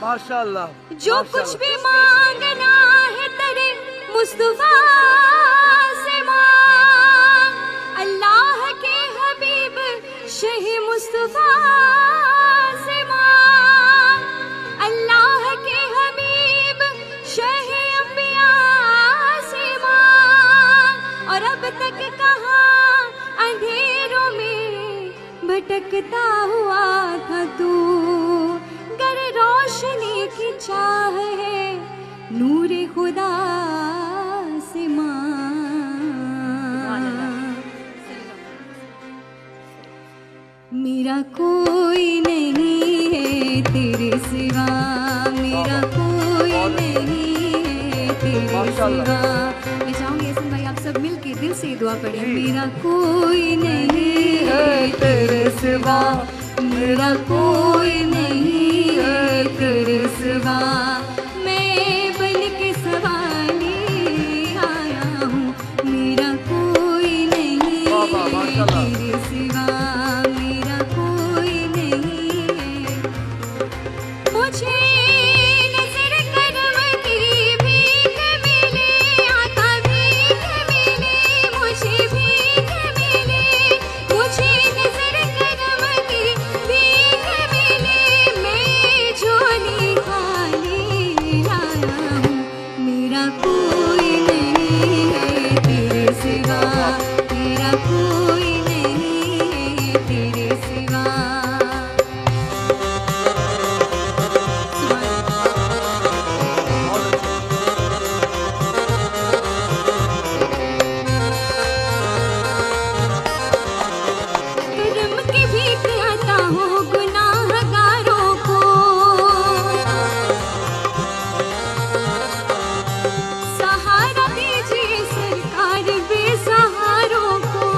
माशाल्लाह। जो कुछ भी मांगना है तेरे मुस्तफा से मांग, अल्लाह के हबीब शह मुस्तफा से मांग, अल्लाह के हबीब शह अंबिया से मांग। और अब तक कहाँ अंधेरों में भटकता हुआ था तू, गर रोशनी की चाह है नूर खुदा से मांग। मेरा कोई नहीं है तेरे सिवा, मेरा कोई नहीं है तेरे सिवा। मैं चाहूंगी हसन भाई आप सब मिलके दिल से दुआ पढ़ें। मेरा कोई नहीं है तेरे सिवा, मेरा कोई नहीं है तेरे सिवा। मैं बन के सवाली आया हूँ, मेरा कोई नहीं है तेरे सिवा, मेरा कोई नहीं है। मुझे नजर करम की भीख मिले, आका भीख मिले, मुझे भीख मिले। मुझे नजर करम की भीख मिले, मैं झोली खाली लाया हूँ। मेरा कोई नहीं है तेरे सिवा, मेरा कोई नहीं है तेरे सिवा। करम की भीख आता हूँ गुनाहगारों को, सहारा दीजिए सरकार बेसहारों को।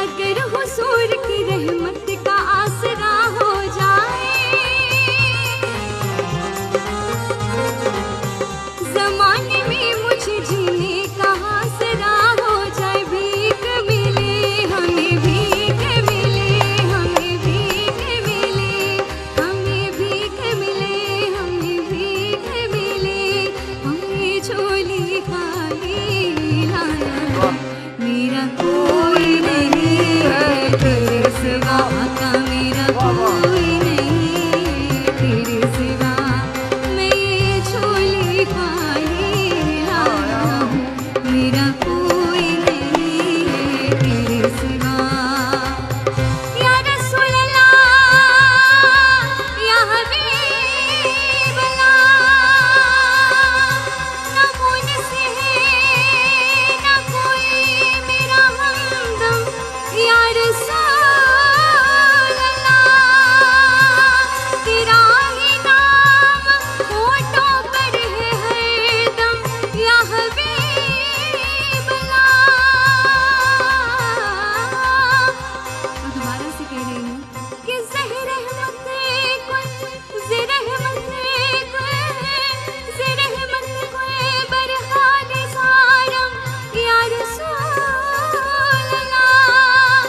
अगर हुजूर की रहमत का आसरा हो जाए, ज़माने में मुझे जीने का आसरा हो जाए। भीख मिले हमें, भीख मिले हमें, भीख मिले हमें, भीख मिले हमें, भीख मिले हमें, झोली खाली लाया हूँ। मेरा कोई नहीं है तेरे सिवा, आका मेरा कोई नहीं है तेरे सिवा। मैं ये झोली खाली लाया हूँ, मेरा कोई नहीं है तेरे सिवा। या रसूल अल्लाह, या हबीब अल्लाह, ना मुझसे है ना कोई मेरा हमदम। या रसूल अल्लाह, तेरा ही नाम होठों पर है हरदम। या हबीब अल्लाह। और दोबारा से कह रही हूँ कि ज़हर रहमत कुल, ज़रहमत कुल, ज़रहमत कुल बरहाल सारम। या रसूल अल्लाह,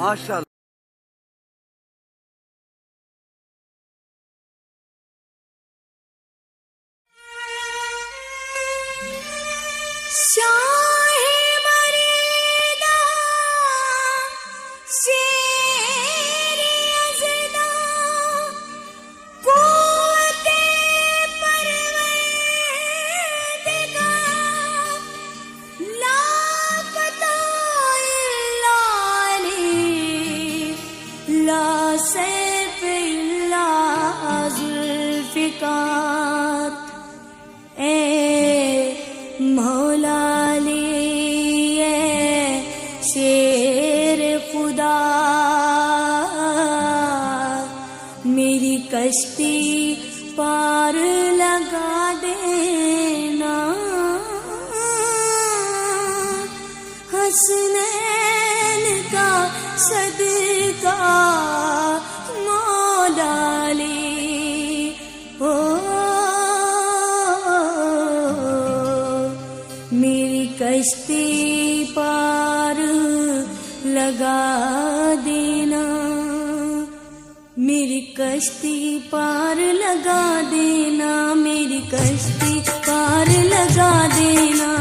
माशाल्लाह। मेरी कश्ती पार लगा देना, हसनैन का सदका मौला ले। ओ मेरी कश्ती पार लगा देना, मेरी कश्ती पार लगा देना, मेरी कश्ती पार लगा देना।